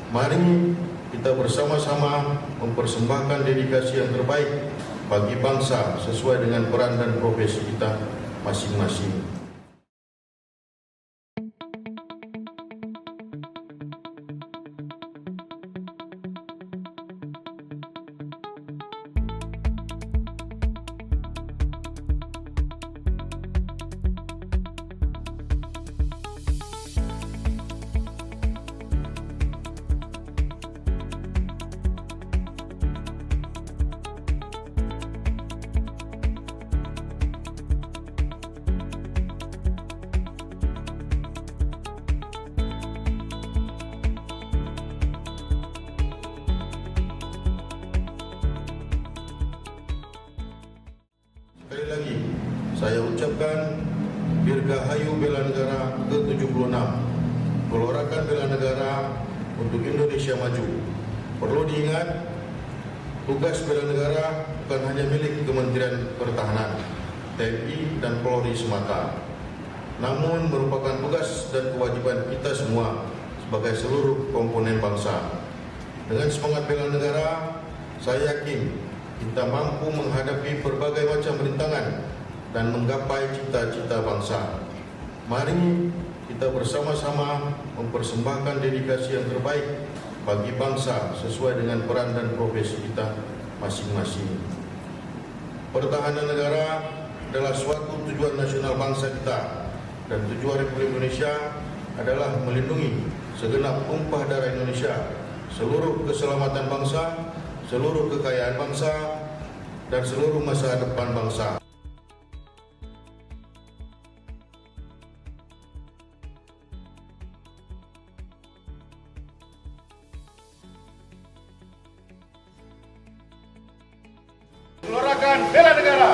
Mari kita bersama-sama mempersembahkan dedikasi yang terbaik bagi bangsa sesuai dengan peran dan profesi kita masing-masing. Sekali lagi, saya ucapkan Dirgahayu Bela Negara ke-76, Gelorakan Bela Negara untuk Indonesia Maju. Perlu diingat, tugas bela negara bukan hanya milik Kementerian Pertahanan, TNI, dan Polri semata, namun merupakan tugas dan kewajiban kita semua sebagai seluruh komponen bangsa. Dengan semangat bela negara, saya yakin kita mampu menghadapi berbagai macam rintangan dan menggapai cita-cita bangsa. Mari kita bersama-sama mempersembahkan dedikasi yang terbaik bagi bangsa sesuai dengan peran dan profesi kita masing-masing. Pertahanan negara adalah suatu tujuan nasional bangsa kita, dan tujuan Republik Indonesia adalah melindungi segenap tumpah darah Indonesia, seluruh keselamatan bangsa, seluruh kekayaan bangsa, dan seluruh masa depan bangsa. Gelorakan Bela Negara.